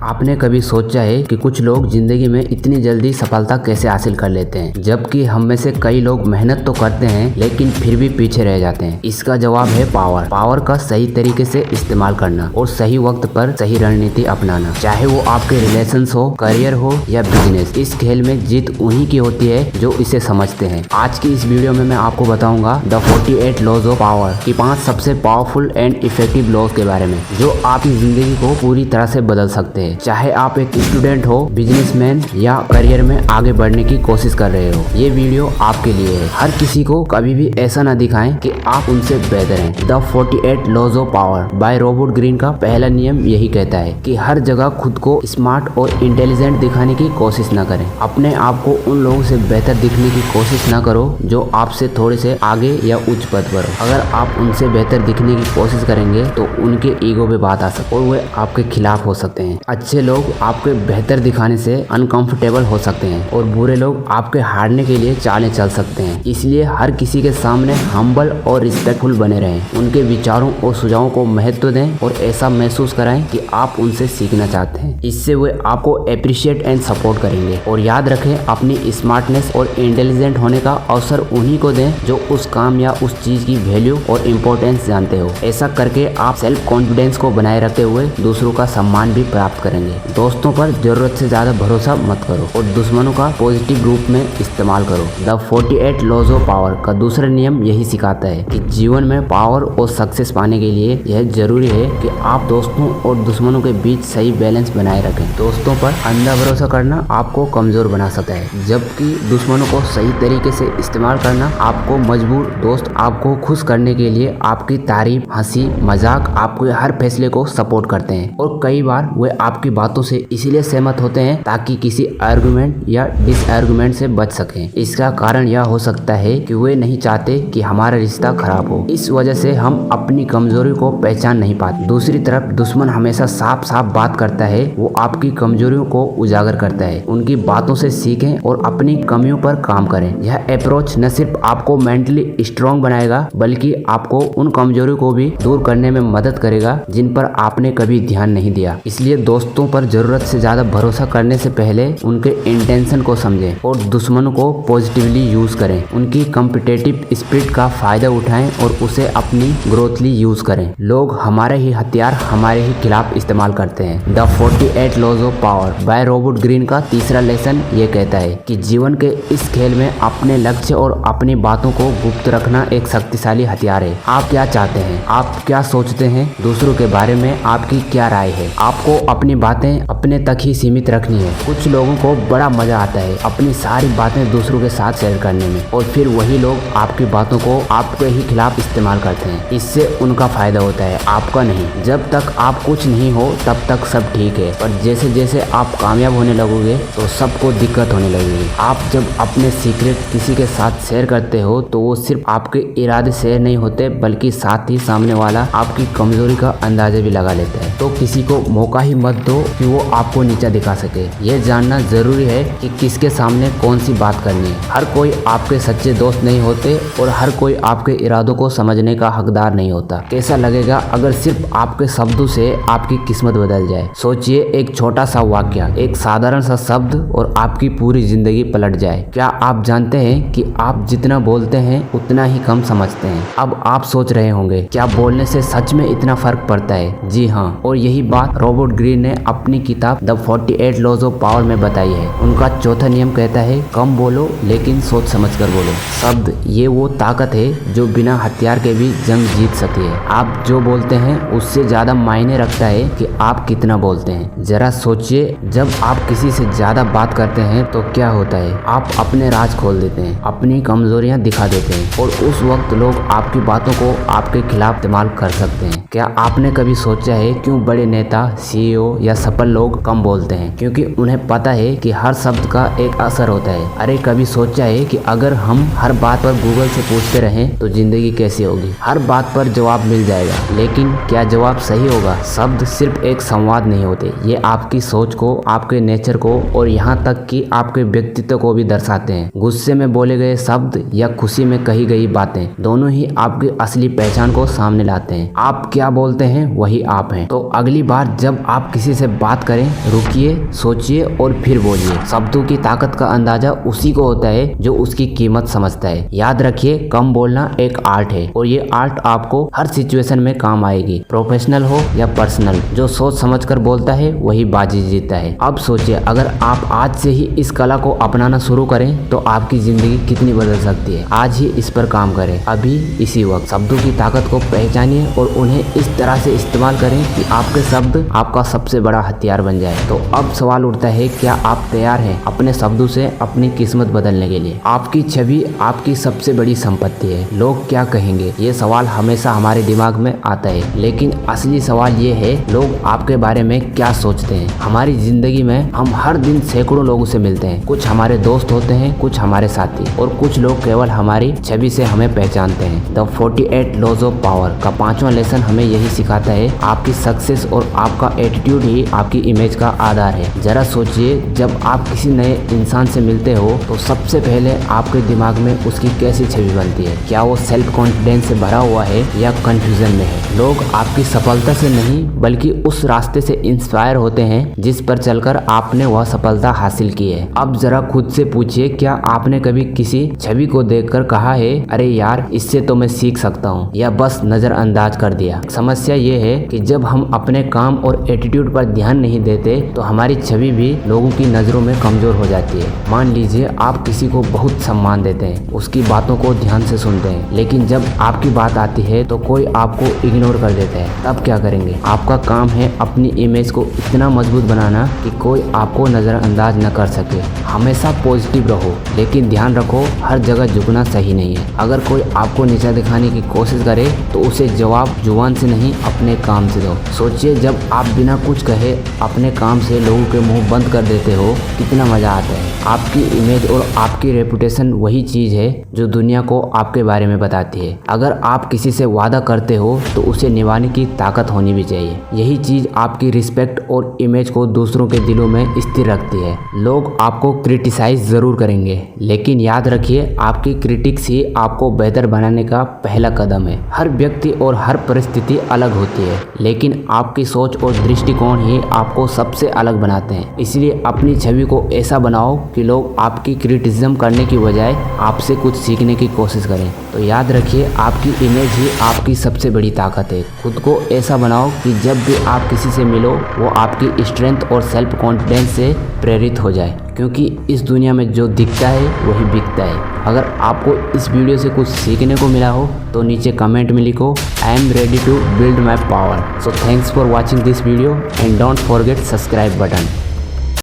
आपने कभी सोचा है कि कुछ लोग जिंदगी में इतनी जल्दी सफलता कैसे हासिल कर लेते हैं, जबकि हम में से कई लोग मेहनत तो करते हैं लेकिन फिर भी पीछे रह जाते हैं। इसका जवाब है पावर। पावर का सही तरीके से इस्तेमाल करना और सही वक्त पर सही रणनीति अपनाना। चाहे वो आपके रिलेशंस हो, करियर हो या बिजनेस, इस खेल में जीत उन्हीं की होती है जो इसे समझते हैं। आज की इस वीडियो में मैं आपको बताऊंगा द 48 लॉज ऑफ पावर की 5 सबसे पावरफुल एंड इफेक्टिव लॉज के बारे में, जो आपकी जिंदगी को पूरी तरह से बदल सकते हैं। चाहे आप एक स्टूडेंट हो, बिजनेसमैन या करियर में आगे बढ़ने की कोशिश कर रहे हो, ये वीडियो आपके लिए है। हर किसी को कभी भी ऐसा ना दिखाएं कि आप उनसे बेहतर हैं। The 48 laws of power by Robert Greene का पहला नियम यही कहता है कि हर जगह खुद को स्मार्ट और इंटेलिजेंट दिखाने की कोशिश न करें। अपने आप को उन लोगों से बेहतर दिखने की कोशिश न करो जो आपसे थोड़े से आगे या उच्च पद पर हो। अगर आप उनसे बेहतर दिखने की कोशिश करेंगे तो उनके ईगो पे बात आ सकती है और वे आपके खिलाफ हो सकते हैं। अच्छे लोग आपके बेहतर दिखाने से अनकंफर्टेबल हो सकते हैं और बुरे लोग आपके हारने के लिए चालें चल सकते हैं। इसलिए हर किसी के सामने हम्बल और रिस्पेक्टफुल बने रहें। उनके विचारों और सुझावों को महत्व दें और ऐसा महसूस कराएं कि आप उनसे सीखना चाहते हैं। इससे वे आपको अप्रिशिएट एंड सपोर्ट करेंगे। और याद रखें, अपनी स्मार्टनेस और इंटेलिजेंट होने का अवसर उन्हीं को दें जो उस काम या उस चीज की वैल्यू और इम्पोर्टेंस जानते हो। ऐसा करके आप सेल्फ कॉन्फिडेंस को बनाए रखते हुए दूसरों का सम्मान भी प्राप्त करेंगे। दोस्तों पर जरूरत से ज्यादा भरोसा मत करो और दुश्मनों का पॉजिटिव रूप में इस्तेमाल करो। द 48 लॉज ऑफ पावर का दूसरा नियम यही सिखाता है कि जीवन में पावर और सक्सेस पाने के लिए यह जरूरी है कि आप दोस्तों और दुश्मनों के बीच सही बैलेंस बनाए रखें। दोस्तों पर अंधा भरोसा करना आपको कमजोर बना सकता है, जबकि दुश्मनों को सही तरीके से इस्तेमाल करना आपको मजबूर। दोस्त आपको खुश करने के लिए आपकी तारीफ, हंसी मजाक, आपके हर फैसले को सपोर्ट करते हैं और कई बार वे आपकी बातों से इसलिए सहमत होते हैं ताकि किसी आर्गुमेंट या डिसआर्गुमेंट से बच सकें। इसका कारण यह हो सकता है कि वे नहीं चाहते कि हमारा रिश्ता खराब हो। इस वजह से हम अपनी कमजोरी को पहचान नहीं पाते। दूसरी तरफ दुश्मन हमेशा साफ साफ बात करता है। वो आपकी कमजोरियों को उजागर करता है। उनकी बातों से सीखें और अपनी कमियों पर काम करें। यह अप्रोच न सिर्फ आपको मेंटली स्ट्रांग बनाएगा बल्कि आपको उन कमजोरियों को भी दूर करने में मदद करेगा जिन पर आपने कभी ध्यान नहीं दिया। इसलिए दोस्तों पर जरूरत से ज्यादा भरोसा करने से पहले उनके इंटेंशन को समझें और दुश्मनों को पॉजिटिवली यूज करें। उनकी कॉम्पिटिटिव स्पिरिट का फायदा उठाएं और उसे अपनी ग्रोथली यूज करें। लोग हमारे ही हथियार हमारे ही खिलाफ इस्तेमाल करते हैं। The 48 laws of power by Robert Greene का तीसरा लेसन ये कहता है कि जीवन के इस खेल में अपने लक्ष्य और अपनी बातों को गुप्त रखना एक शक्तिशाली हथियार है। आप क्या चाहते हैं, आप क्या सोचते हैं, दूसरों के बारे में आपकी क्या राय है। आपको अपनी बातें अपने तक ही सीमित रखनी है। कुछ लोगों को बड़ा मजा आता है अपनी सारी बातें दूसरों के साथ शेयर करने में और फिर वही लोग आपकी बातों को आपके ही खिलाफ इस्तेमाल करते हैं। इससे उनका फायदा होता है, आपका नहीं। जब तक आप कुछ नहीं हो तब तक सब ठीक है, पर जैसे जैसे आप कामयाब होने लगोगे तो सबको दिक्कत होने लगेगी। आप जब अपने सीक्रेट किसी के साथ शेयर करते हो तो वो सिर्फ आपके इरादे शेयर नहीं होते बल्कि साथ ही सामने वाला आपकी कमजोरी का अंदाजा भी लगा लेता है। तो किसी को मौका ही मत दो कि वो आपको नीचा दिखा सके। यह जानना जरूरी है कि किसके सामने कौन सी बात करनी है। हर कोई आपके सच्चे दोस्त नहीं होते और हर कोई आपके इरादों को समझने का हकदार नहीं होता। कैसा लगेगा अगर सिर्फ आपके शब्दों से आपकी किस्मत बदल जाए। सोचिए, एक छोटा सा वाक्य, एक साधारण सा शब्द और आपकी पूरी जिंदगी पलट जाए। क्या आप जानते हैं कि आप जितना बोलते हैं उतना ही कम समझते हैं। अब आप सोच रहे होंगे, क्या बोलने से सच में इतना फर्क पड़ता है? जी हाँ, और यही बात रॉबर्ट ग्रीन ने अपनी किताब द 48 लॉज ऑफ पावर में बताई है। उनका चौथा नियम कहता है, कम बोलो लेकिन सोच समझ कर बोलो। शब्द ये वो ताकत है जो बिना हथियार के भी जंग जीत सकती है। आप जो बोलते हैं उससे ज्यादा मायने रखता है कि आप कितना बोलते हैं। जरा सोचिए, जब आप किसी से ज्यादा बात करते हैं तो क्या होता है? आप अपने राज खोल देते हैं, अपनी कमजोरियां दिखा देते हैं और उस वक्त लोग आपकी बातों को आपके खिलाफ इस्तेमाल कर सकते हैं। क्या आपने कभी सोचा है क्यों बड़े नेता, सीईओ या सफल लोग कम बोलते हैं? क्योंकि उन्हें पता है कि हर शब्द का एक असर होता है। अरे कभी सोचा है कि अगर हम हर बात पर गूगल से पूछते रहें तो जिंदगी कैसी होगी? हर बात पर जवाब मिल जाएगा, लेकिन क्या जवाब सही होगा? शब्द सिर्फ एक संवाद नहीं होते, ये आपकी सोच को, आपके नेचर को और यहाँ तक कि आपके व्यक्तित्व को भी दर्शाते हैं। गुस्से में बोले गए शब्द या खुशी में कही गई बातें दोनों ही आपकी असली पहचान को सामने लाते हैं। आप क्या बोलते हैं वही आप हैं। तो अगली बार जब आप किसी किसी से बात करें, रुकिए, सोचिए और फिर बोलिए। शब्दों की ताकत का अंदाजा उसी को होता है जो उसकी कीमत समझता है। याद रखिए, कम बोलना एक आर्ट है और ये आर्ट आपको हर सिचुएशन में काम आएगी, प्रोफेशनल हो या पर्सनल। जो सोच समझकर बोलता है वही बाजी जीतता है। अब सोचिए, अगर आप आज से ही इस कला को अपनाना शुरू करें तो आपकी जिंदगी कितनी बदल सकती है। आज ही इस पर काम करें, अभी इसी वक्त। शब्दों की ताकत को पहचानिए और उन्हें इस तरह से इस्तेमाल करें कि आपके शब्द आपका सबसे बड़ा हथियार बन जाए। तो अब सवाल उठता है, क्या आप तैयार हैं अपने शब्दों से अपनी किस्मत बदलने के लिए? आपकी छवि आपकी सबसे बड़ी संपत्ति है। लोग क्या कहेंगे, ये सवाल हमेशा हमारे दिमाग में आता है, लेकिन असली सवाल ये है, लोग आपके बारे में क्या सोचते हैं। हमारी जिंदगी में हम हर दिन सैकड़ों लोगों से मिलते हैं। कुछ हमारे दोस्त होते हैं, कुछ हमारे साथी, और कुछ लोग केवल हमारी छवि से हमें पहचानते हैं। द 48 लॉज ऑफ पावर का 5वां लेसन हमें यही सिखाता है, आपकी सक्सेस और आपका एटीट्यूड ही आपकी इमेज का आधार है। जरा सोचिए, जब आप किसी नए इंसान से मिलते हो तो सबसे पहले आपके दिमाग में उसकी कैसी छवि बनती है? क्या वो सेल्फ कॉन्फिडेंस से भरा हुआ है या कंफ्यूजन में है? लोग आपकी सफलता से नहीं बल्कि उस रास्ते से इंस्पायर होते हैं जिस पर चलकर आपने वह सफलता हासिल की है। अब जरा खुद से पूछिए, क्या आपने कभी किसी छवि को देखकर कहा है, अरे यार, इससे तो मैं सीख सकता हूँ, या बस नजरअंदाज कर दिया? समस्या ये है कि जब हम अपने काम और एटीट्यूड पर ध्यान नहीं देते तो हमारी छवि भी लोगों की नजरों में कमजोर हो जाती है। मान लीजिए आप किसी को बहुत सम्मान देते हैं, उसकी बातों को ध्यान से सुनते हैं, लेकिन जब आपकी बात आती है तो कोई आपको इग्नोर कर देता है। तब क्या करेंगे? आपका काम है अपनी इमेज को इतना मजबूत बनाना कि कोई आपको नजरअंदाज न कर सके। हमेशा पॉजिटिव रहो, लेकिन ध्यान रखो, हर जगह झुकना सही नहीं है। अगर कोई आपको नीचा दिखाने की कोशिश करे तो उसे जवाब जुबान से नहीं, अपने काम से दो। सोचिए, जब आप बिना कुछ कहे अपने काम से लोगों के मुंह बंद कर देते हो, कितना मजा आता है। आपकी इमेज और आपकी रेपुटेशन वही चीज है जो दुनिया को आपके बारे में बताती है। अगर आप किसी से वादा करते हो तो उसे निभाने की ताकत होनी भी चाहिए। यही चीज आपकी रिस्पेक्ट और इमेज को दूसरों के दिलों में स्थिर रखती है। लोग आपको क्रिटिसाइज जरूर करेंगे, लेकिन याद रखिए, आपकी क्रिटिक्स ही आपको बेहतर बनाने का पहला कदम है। हर व्यक्ति और हर परिस्थिति अलग होती है, लेकिन आपकी सोच और दृष्टिकोण ही आपको सबसे अलग बनाते हैं। इसलिए अपनी छवि को ऐसा बनाओ कि लोग आपकी क्रिटिसिज्म करने की बजाय आपसे कुछ सीखने की कोशिश करें। तो याद रखिए, आपकी इमेज ही आपकी सबसे बड़ी ताकत है। खुद को ऐसा बनाओ कि जब भी आप किसी से मिलो वो आपकी स्ट्रेंथ और सेल्फ कॉन्फिडेंस से प्रेरित हो जाए, क्योंकि इस दुनिया में जो दिखता है वही बिकता है। अगर आपको इस वीडियो से कुछ सीखने को मिला हो तो नीचे कमेंट में लिखो, I am ready to build my power. So thanks for watching this video and don't forget subscribe button.